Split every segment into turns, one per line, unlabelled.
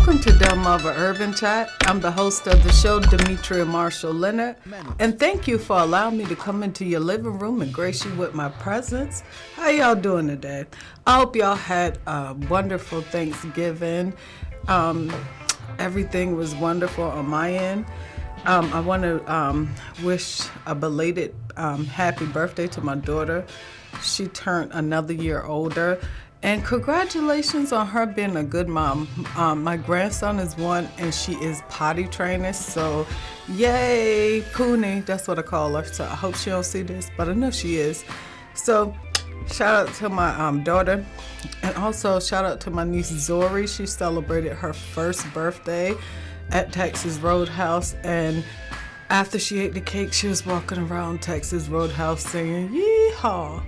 Welcome to Delmarva Urban Chat. I'm the host of the show, Demetria Marshall Leonard, and thank you for allowing me to come into your living room and grace you with my presence. How y'all doing today? I hope y'all had a wonderful Thanksgiving. Everything was wonderful on my end. I want to wish a belated happy birthday to my daughter. She turned another year older. And congratulations on her being a good mom. My grandson is 1 and she is potty training, so yay, Poonie, that's what I call her. So I hope she don't see this, but I know she is. So shout out to my daughter, and also shout out to my niece Zori. She celebrated her first birthday at Texas Roadhouse, and after she ate the cake, she was walking around Texas Roadhouse saying, yeehaw.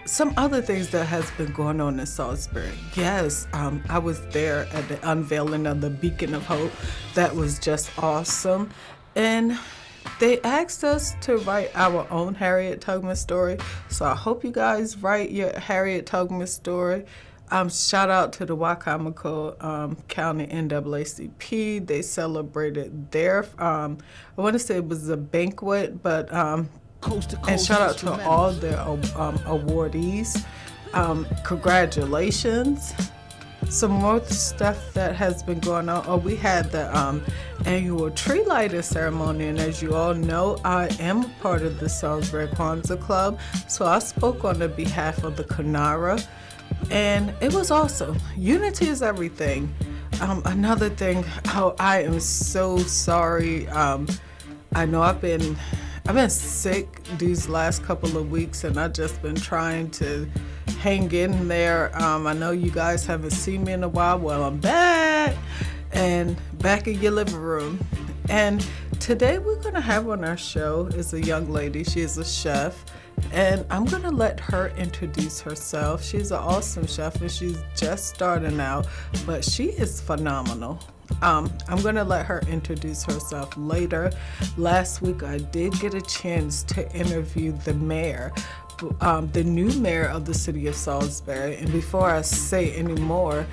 Some other things that has been going on in Salisbury. Yes, I was there at the unveiling of the Beacon of Hope. That was just awesome. And they asked us to write our own Harriet Tubman story. So I hope you guys write your Harriet Tubman story. Shout out to the Wacomico County NAACP. They celebrated their, I want to say it was a banquet, but coast to coast, and shout out to all the awardees. Congratulations. Some more stuff that has been going on. We had the annual tree lighting ceremony, and as you all know, I am a part of the Salisbury Kwanzaa Club, so I spoke on the behalf of the Kanara, and it was awesome. Unity is everything. Another thing, I am so sorry. I know I've been sick these last couple of weeks, and I've just been trying to hang in there. I know you guys haven't seen me in a while. Well, I'm back, and back in your living room. And today we're going to have on our show is a young lady. She is a chef, and I'm going to let her introduce herself. She's an awesome chef, and she's just starting out, but she is phenomenal. I'm going to let her introduce herself later. Last week, I did get a chance to interview the mayor, the new mayor of the city of Salisbury. And before I say any more,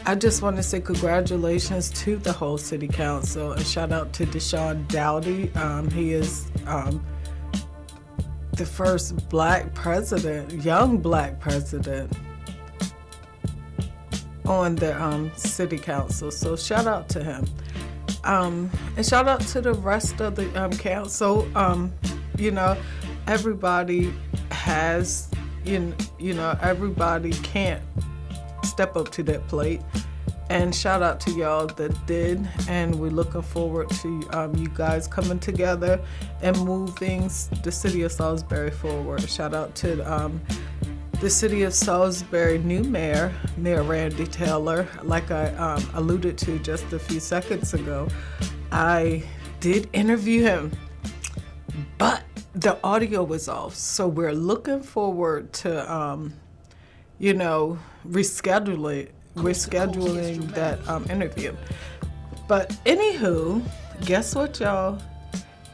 I just want to say congratulations to the whole city council, and shout out to Deshaun Dowdy. He is the first black president, young black president, on the city council, so shout out to him, and shout out to the rest of the council. Everybody has, everybody can't step up to that plate, and shout out to y'all that did, and we're looking forward to you guys coming together and moving the city of Salisbury forward. Shout out to the city of Salisbury new mayor, Mayor Randy Taylor. Like I alluded to just a few seconds ago, I did interview him, but the audio was off. So we're looking forward to, rescheduling that interview. But anywho, guess what, y'all?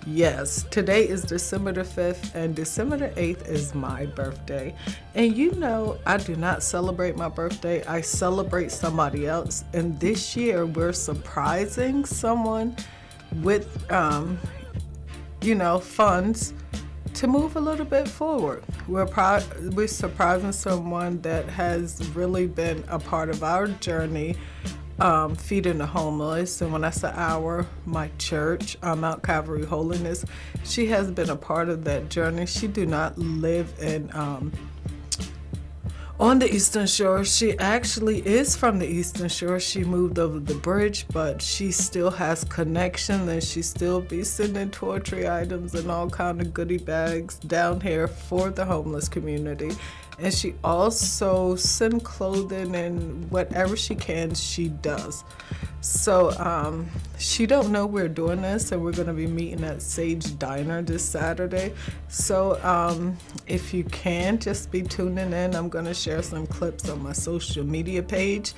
Yes, today is December the 5th, and December the 8th is my birthday. And I do not celebrate my birthday. I celebrate somebody else. And this year, we're surprising someone with, funds to move a little bit forward. We're surprising someone that has really been a part of our journey, feeding the homeless. And when I say my church, Mount Calvary Holiness, she has been a part of that journey. She do not live in on the Eastern Shore. She actually is from the Eastern Shore. She moved over the bridge, but she still has connection, and she still be sending toiletry items and all kind of goodie bags down here for the homeless community. And she also send clothing, and whatever she can, she does. So she don't know we're doing this, and we're going to be meeting at Sage Diner this Saturday. So if you can, just be tuning in. I'm going to share some clips on my social media page.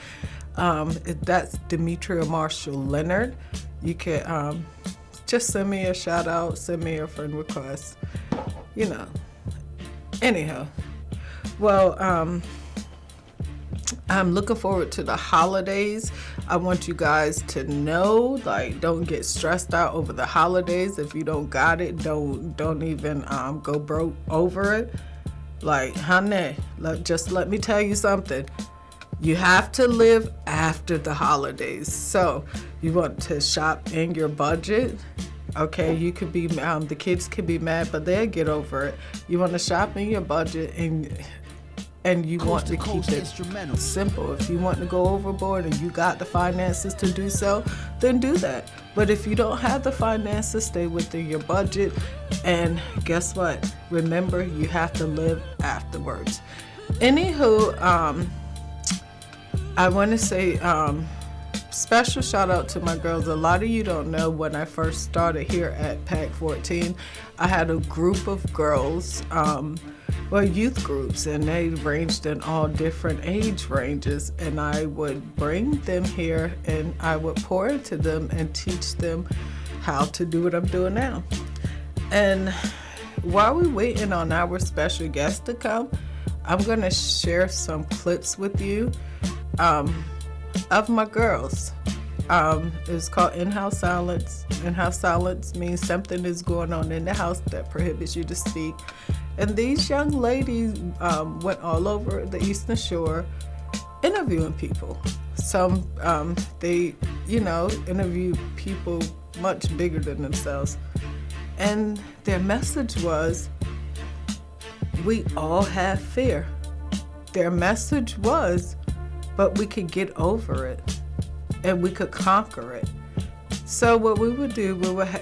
That's Demetria Marshall Leonard. You can just send me a shout out, send me a friend request. Anyhow. Well, I'm looking forward to the holidays. I want you guys to know, like, don't get stressed out over the holidays. If you don't got it, don't even go broke over it. Like, honey, just let me tell you something. You have to live after the holidays. So you want to shop in your budget. Okay, you could be, the kids could be mad, but they'll get over it. You want to shop in your budget and you want to keep it simple. If you want to go overboard and you got the finances to do so, then do that. But if you don't have the finances, stay within your budget. And guess what? Remember, you have to live afterwards. Anywho, I want to say special shout out to my girls. A lot of you don't know, when I first started here at PAC 14, I had a group of girls, youth groups, and they ranged in all different age ranges, and I would bring them here and I would pour into them and teach them how to do what I'm doing now. And while we're waiting on our special guest to come, I'm going to share some clips with you of my girls. It's called In-House Silence. In-House Silence means something is going on in the house that prohibits you to speak. And these young ladies went all over the Eastern Shore interviewing people. Some, they, interview people much bigger than themselves. And their message was, we all have fear. Their message was, but we could get over it and we could conquer it. So what we would do,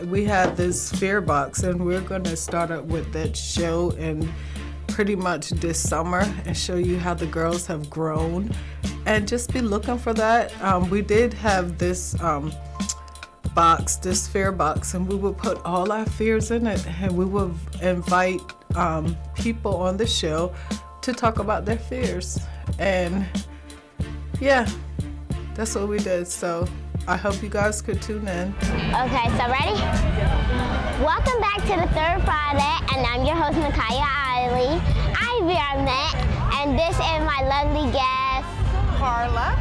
we had this fear box, and we're going to start up with that show in pretty much this summer and show you how the girls have grown, and just be looking for that. We did have this box, this fear box, and we would put all our fears in it, and we would invite people on the show to talk about their fears. And yeah, that's what we did. So I hope you guys could tune in.
Okay, so ready? Welcome back to the Third Friday, and I'm your host, Ivy Arnett, and this is my lovely guest,
Carla.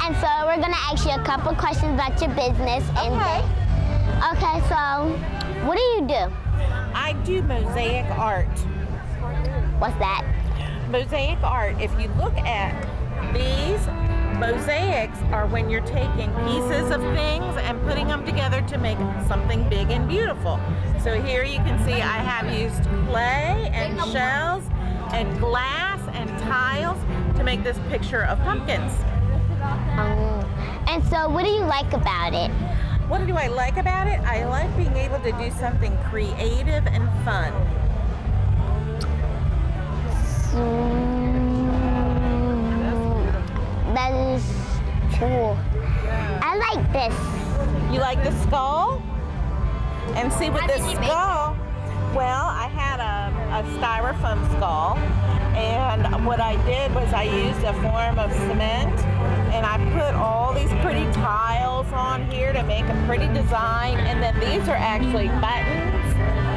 And so we're gonna ask you a couple questions about your business. Okay, so what do?
I do mosaic art.
What's that?
Mosaic art, if you look at these, mosaics are when you're taking pieces of things and putting them together to make something big and beautiful. So here you can see I have used clay and shells and glass and tiles to make this picture of pumpkins.
And so what do you like about it?
What do I like about it? I like being able to do something creative and fun.
That is cool. I like this.
You like the skull? And see with this skull, well, I had a styrofoam skull, and what I did was I used a form of cement, and I put all these pretty tiles on here to make a pretty design, and then these are actually buttons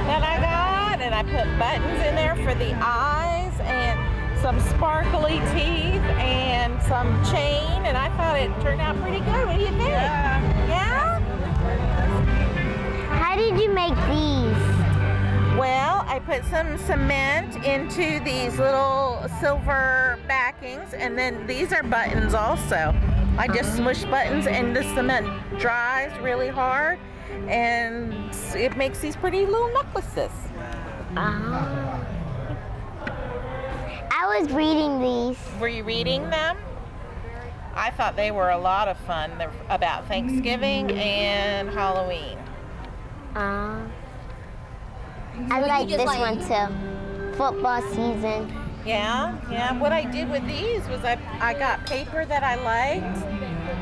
that I got, and I put buttons in there for the eyes, and some sparkly teeth, and some chain, and I thought it turned out pretty good. What do you think? Yeah?
How did you make these?
Well, I put some cement into these little silver backings, and then these are buttons also. I just smush buttons, and the cement dries really hard, and it makes these pretty little necklaces.
I was reading these.
Were you reading them? I thought they were a lot of fun. They're about Thanksgiving and Halloween.
I like this one too. Football season.
Yeah. What I did with these was I got paper that I liked,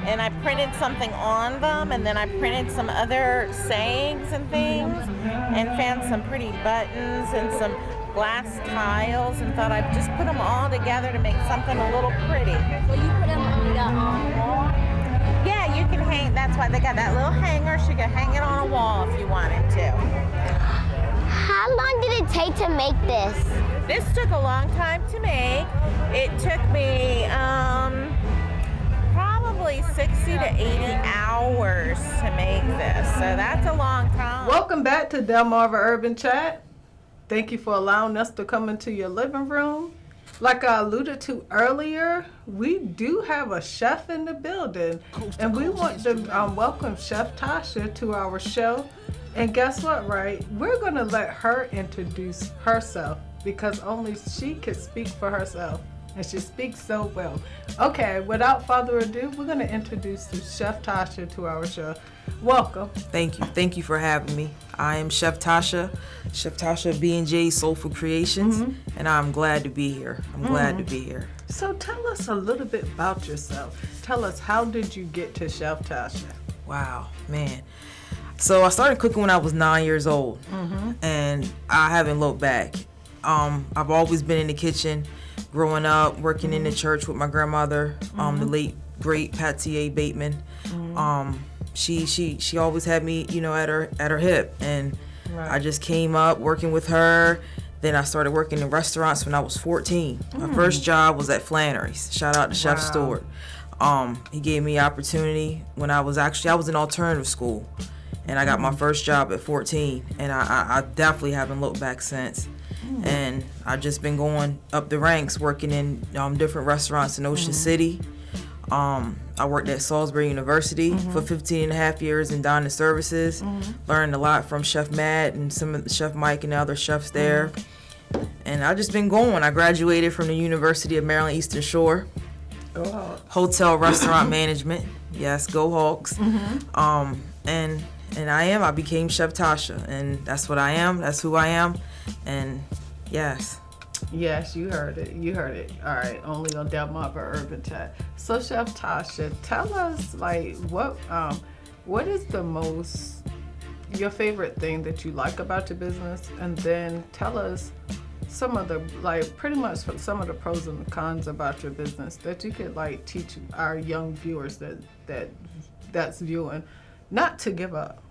and I printed something on them, and then I printed some other sayings and things, and found some pretty buttons and some glass tiles, and thought I'd just put them all together to make something a little pretty.
So you put them on the wall?
Yeah, you can hang. That's why they got that little hanger. So you can hang it on a wall if you wanted to.
How How long did it take to make this?
This took a long time to make. It took me probably 60 to 80 hours to make this. So that's a long time.
Welcome back to Delmarva Urban Chat. Thank you for allowing us to come into your living room. Like I alluded to earlier, we do have a chef in the building, and we want to welcome Chef Tosha to our show. And guess what, right? We're going to let her introduce herself because only she can speak for herself, and she speaks so well. Okay, without further ado, we're going to introduce Chef Tosha to our show. Welcome.
Thank you. Thank you for having me. I am Chef Tosha of B&J Soulful Creations, and I'm glad to be here. Glad to be here.
So tell us a little bit about yourself. Tell us, how did you get to Chef Tosha?
Wow, man. So I started cooking when I was 9 years old, and I haven't looked back. I've always been in the kitchen, growing up, working in the church with my grandmother, the late great Patsy A. Bateman. She always had me, at her hip, and
Right.
I just came up working with her. Then I started working in restaurants when I was 14. My first job was at Flannery's. Shout out to Chef Stewart. He gave me opportunity when I was in alternative school, and I got my first job at 14, and I definitely haven't looked back since. And I've just been going up the ranks, working in different restaurants in Ocean City. I worked at Salisbury University for 15 and a half years in dining services. Learned a lot from Chef Matt and some of the Chef Mike and the other chefs there. And I've just been going. I graduated from the University of Maryland Eastern Shore.
Go Hawks.
Hotel restaurant management. Yes, go Hawks. And I became Chef Tosha, and that's what I am. That's who I am. And yes.
Yes, you heard it. You heard it. All right, only on Delmarva Urban Chat. So, Chef Tosha, tell us, what is your favorite thing that you like about your business, and then tell us some of the pretty much some of the pros and the cons about your business that you could teach our young viewers that's viewing not to give up.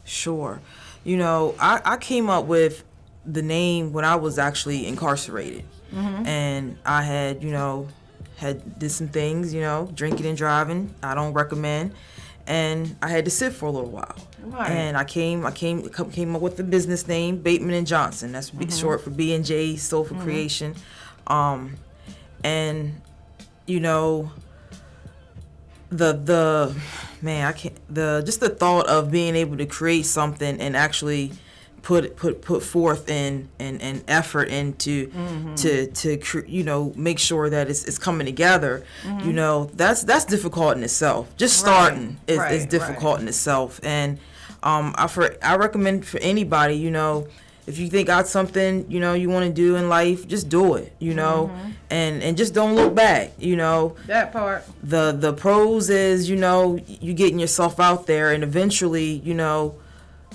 Sure. I came up with the name when I was actually incarcerated, and I had did some things, drinking and driving. I don't recommend, and I had to sit for a little while.
Right.
And I came up with the business name Bateman and Johnson. That's short for B&J Soulful Creation, and the thought of being able to create something and actually put forth in effort into to make sure that it's coming together. That's difficult in itself. Just starting is difficult in itself. And I recommend for anybody, if you think out something you want to do in life, just do it. And just don't look back.
That part.
The pros is you getting yourself out there, and eventually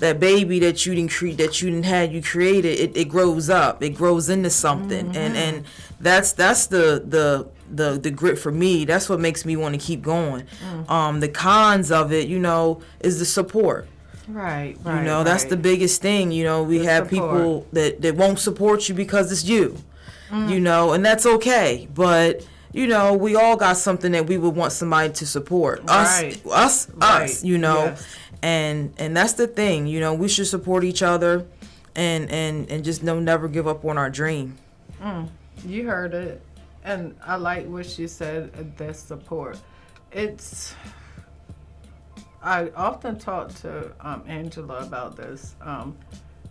that baby that you created, it grows up, it grows into something, and that's the grit for me. That's what makes me want to keep going. The cons of it, is the support.
Right.
That's the biggest thing. We have people that won't support you because it's you. And that's okay, but we all got something that we would want somebody to support. Us.
Yes.
And that's the thing, we should support each other and just never give up on our dream.
You heard it. And I like what she said, the support. I often talk to Angela about this.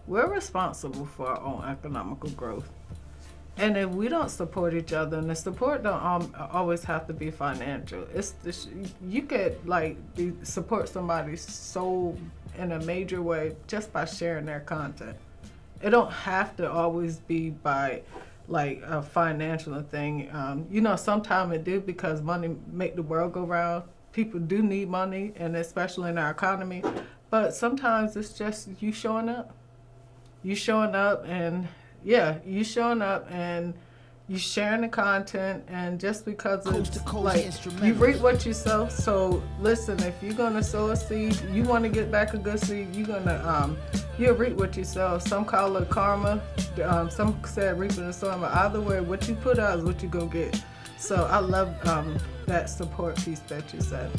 We're responsible for our own economical growth. And if we don't support each other, and the support don't always have to be financial. You could support somebody so in a major way just by sharing their content. It don't have to always be by a financial thing. Sometimes it do, because money make the world go round. People do need money, and especially in our economy. But sometimes it's just you showing up. You showing up and you sharing the content, and just because it's like you reap what you sow. So listen, if you're gonna sow a seed, you want to get back a good seed, you'll reap what you sow. Some call it karma, some said reaping and sowing, but either way, what you put out is what you go get. So I love that support piece that you said.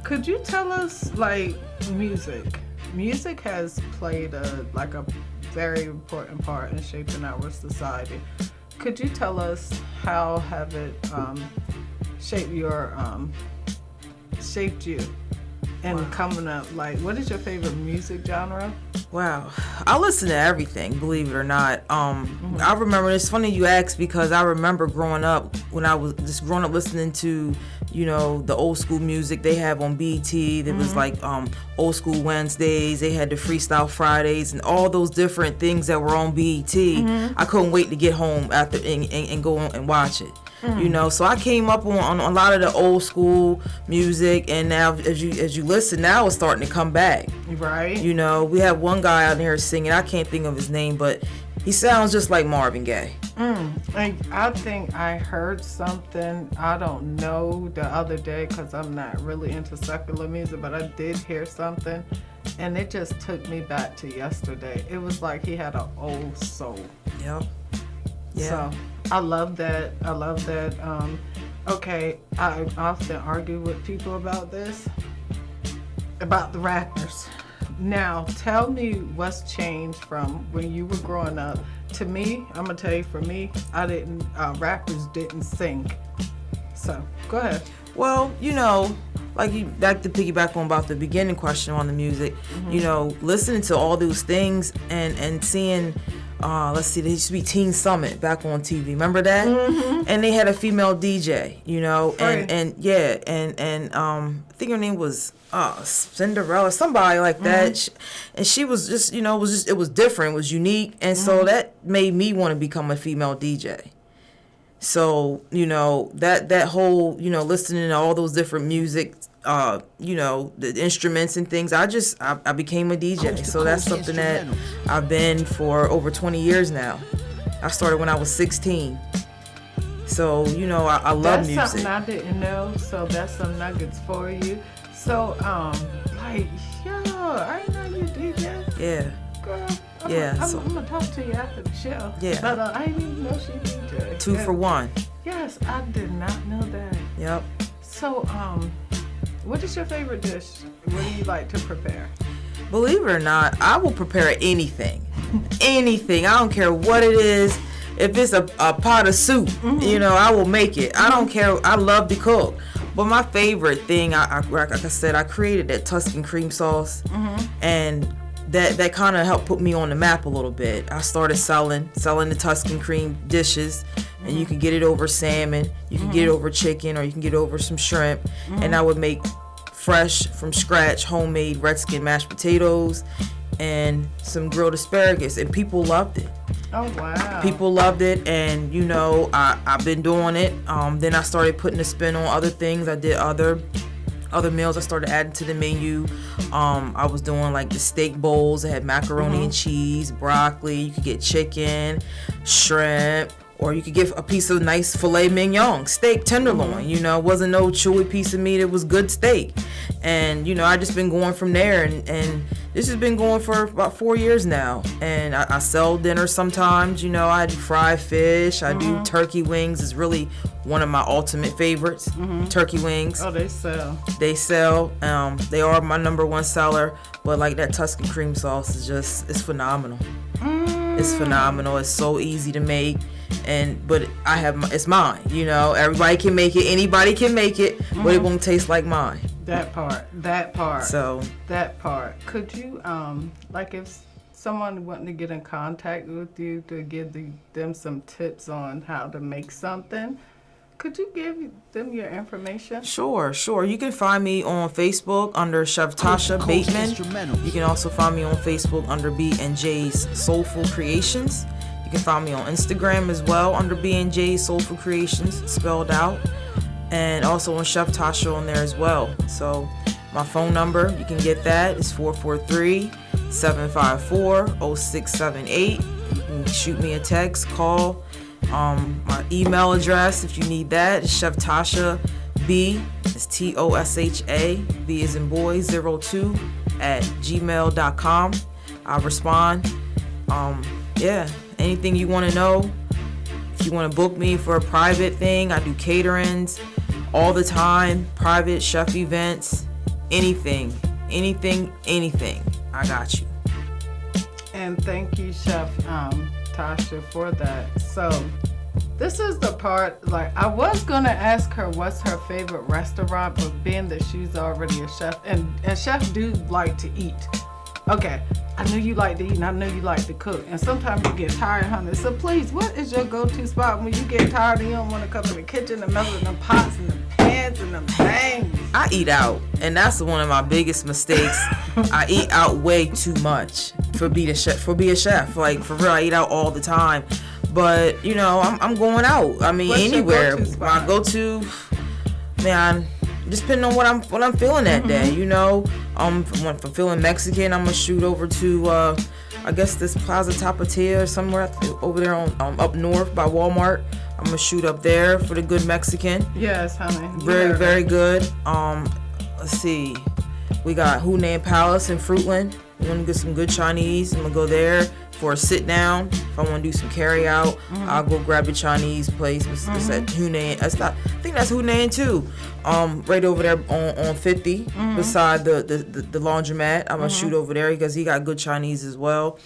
Could you tell us, like, music? Music has played a very important part in shaping our society. Could you tell us how have it shaped you and coming up? Like, what is your favorite music genre?
Wow, I listen to everything, believe it or not. I remember, it's funny you asked, because I remember growing up, when I was just growing up listening to, the old school music they have on BET. There was like Old School Wednesdays, they had the Freestyle Fridays, and all those different things that were on BET. I couldn't wait to get home after and go and watch it. So I came up on a lot of the old school music, and now as you listen, now it's starting to come back.
Right.
We have one guy out here singing, I can't think of his name, but he sounds just like Marvin Gaye.
I think I heard something, I don't know, the other day, because I'm not really into secular music, but I did hear something, and it just took me back to yesterday. It was like he had an old soul.
Yep. Yeah.
So I love that. Okay, I often argue with people about this, about the rappers. Now, tell me what's changed from when you were growing up. To me, I'm gonna tell you, for me, rappers didn't sing. So, go ahead.
Well, like you back to piggyback on about the beginning question on the music, listening to all those things and seeing, let's see, there used to be Teen Summit back on TV. Remember that? And they had a female DJ, and I think her name was Cinderella, somebody like that. And she was just, it was different, it was unique, and so that made me want to become a female DJ. So, that whole, listening to all those different music, the instruments and things, I became a DJ. So that's something that I've been for over 20 years now. I started when I was 16. So, I love music.
That's something I didn't know, so that's some nuggets for you. So, I didn't know you DJ.
Yeah.
Girl, I'm gonna talk to you after the show. Yeah. But I didn't even know she DJ.
2 for 1.
Yes, I did not know that.
Yep.
So, what is your favorite dish? What do you like to prepare?
Believe it or not, I will prepare anything. Anything. I don't care what it is. If it's a pot of soup, I will make it. I don't care. I love to cook. But my favorite thing, like I said, I created that Tuscan cream sauce, and that kind of helped put me on the map a little bit. I started selling the Tuscan cream dishes, and you can get it over salmon, you can get it over chicken, or you can get it over some shrimp, and I would make fresh, from scratch, homemade red skin mashed potatoes and some grilled asparagus, and people loved it.
Oh, wow.
People loved it, and I've been doing it. Then I started putting a spin on other things. I did other meals I started adding to the menu. I was doing like the steak bowls. I had macaroni and cheese, broccoli. You could get chicken, shrimp, or you could get a piece of nice filet mignon, steak tenderloin. It wasn't no chewy piece of meat. It was good steak. And, I just been going from there, and this has been going for about 4 years now. And I sell dinner sometimes. I do fried fish. I do turkey wings. It's really one of my ultimate favorites. Turkey wings.
Oh, they sell.
They sell. They are my number one seller. But like that Tuscan cream sauce is it's phenomenal. It's phenomenal. It's so easy to make. But it's mine. Everybody can make it. Anybody can make it, but it won't taste like mine.
That part.
So
that part. Could you, if someone wanted to get in contact with you to give them some tips on how to make something, could you give them your information? Sure.
You can find me on Facebook under Chef Tosha Bateman. You can also find me on Facebook under B&J's Soulful Creations. You can find me on Instagram as well under B&J's Soulful Creations, spelled out. And also on Chef Tosha on there as well. So my phone number, you can get that. It's 443-754-0678. You can shoot me a text, call. My email address, if you need that, is Chef Tosha B. It's TOSHA B as in boy 02 at gmail.com. I'll respond. Yeah, anything you want to know. If you want to book me for a private thing, I do caterings all the time, private chef events, anything. I got you.
And thank you, Chef Tasha, for that. So this is the part, like, I was gonna ask her what's her favorite restaurant, but being that she's already a chef, and chefs do like to eat. Okay, I know you like to eat, and I know you like to cook, and sometimes you get tired, honey. So please, what is your go-to spot when you get tired and you don't want to come to the kitchen and mess with them pots and the pans and them things?
I eat out, and that's one of my biggest mistakes. I eat out way too much for be a chef. Like, for real, I eat out all the time. But you know, I'm going out. I mean,
What's
anywhere.
your go-to spot?
My go-to, man, just depending on what I'm feeling that day. You know, if I'm feeling Mexican, I'm gonna shoot over to I guess this Plaza Tapatia or somewhere over there on up north by Walmart. I'm gonna shoot up there for the good Mexican.
Yes, honey.
Very good. Let's see. We got Hunan Palace in Fruitland. We want to get some good Chinese. I'm gonna go there for a sit down. If I want to do some carry out, I'll go grab a Chinese place. It's at Hunan. I think that's Hunan too. Right over there on 50, beside the laundromat. I'm gonna shoot over there because he got good Chinese as well.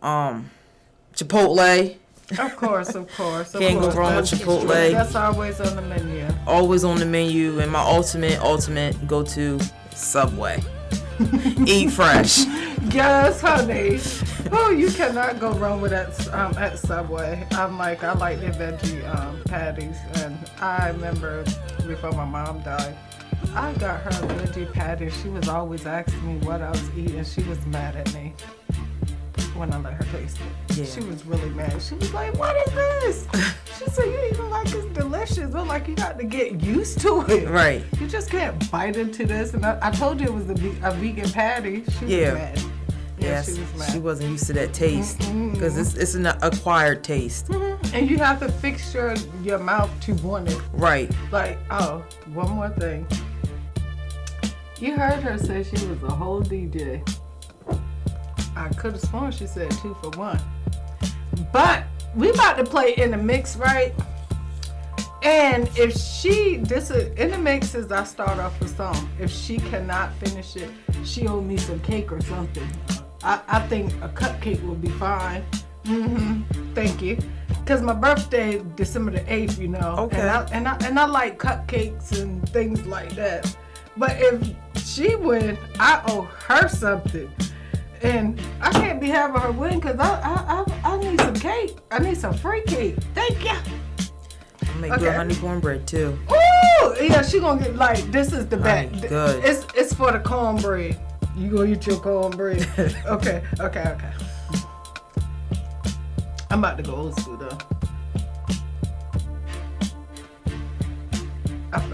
Chipotle.
Of course.
Can't go wrong with Chipotle.
That's always on the menu.
Always on the menu. And my ultimate go-to, Subway. Eat fresh.
Yes, honey. Oh, you cannot go wrong with that at Subway. I like their veggie patties, and I remember before my mom died, I got her a veggie patty. She was always asking me what I was eating. She was mad at me when I let her taste it.
Yeah.
She was really mad. She was like, "What is this?" She said, "You even like it's delicious." I'm like, "You got to get used to it.
Right.
You just can't bite into this." And I told you it was a vegan patty. She was mad.
Yes,
she was mad.
she wasn't used to that taste because it's an acquired taste.
And you have to fix your mouth to want it.
Right.
Like, oh, one more thing. You heard her say she was a whole DJ. I could have sworn she said 2 for 1. But we about to play In the Mix, right? And if in the mix is I start off a song. If she cannot finish it, she owe me some cake or something. I think a cupcake will be fine. Thank you. Cause my birthday December the 8th, you know.
Okay.
And I like cupcakes and things like that. But if she win, I owe her something. And I can't be having her win because I need some cake. I need some free cake. Thank you.
I make good honey cornbread too.
Ooh, yeah, she gonna get like this is the bet.
Good.
It's for the cornbread. You gonna eat your cornbread? Okay. I'm about to go old school though. All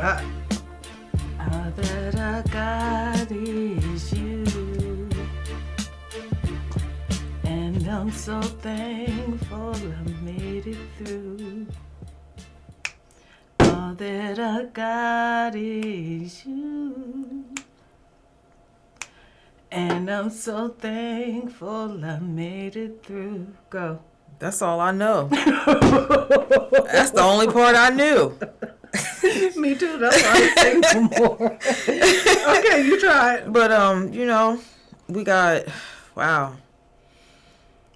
that I got is you. And I'm so thankful I made it through. All that I got is you. And I'm so thankful I made it through. Go.
That's all I know. That's the only part I knew.
Me too. That's why I sing some more. Okay, you try it.
But you know, we got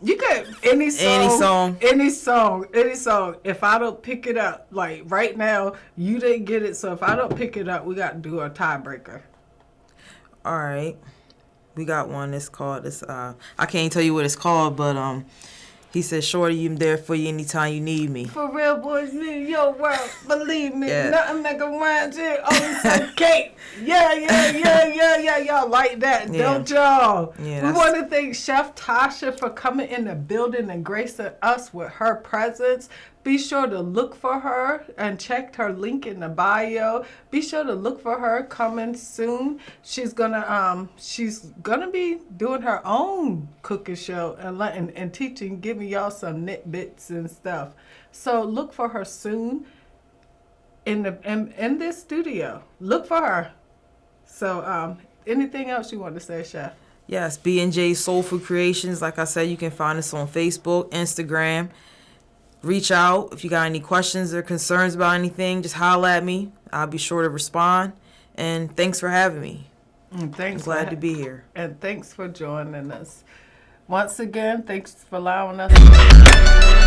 You got any song. If I don't pick it up, like right now, you didn't get it. So if I don't pick it up, we got to do a tiebreaker.
All right. We got one. It's called I can't tell you what it's called, but he said, "Shorty, I'm there for you anytime you need me."
For real, boys, me, your world, believe me,
Yeah.
nothing like a wine chick, only some cake. Yeah, y'all like that, don't y'all?
Yeah,
We want to thank Chef Tasha for coming in the building and gracing us with her presence. Be sure to look for her and check her link in the bio. Be sure to look for her coming soon. She's gonna be doing her own cooking show and teaching, giving y'all some nitbits and stuff. So look for her soon in this studio. Look for her. So anything else you want to say, Chef?
Yes, B&J Soul Food Creations. Like I said, you can find us on Facebook, Instagram. Reach out if you got any questions or concerns about anything. Just holler at me. I'll be sure to respond. And thanks for having me.
Thanks.
I'm glad to be here.
And thanks for joining us. Once again, thanks for allowing us.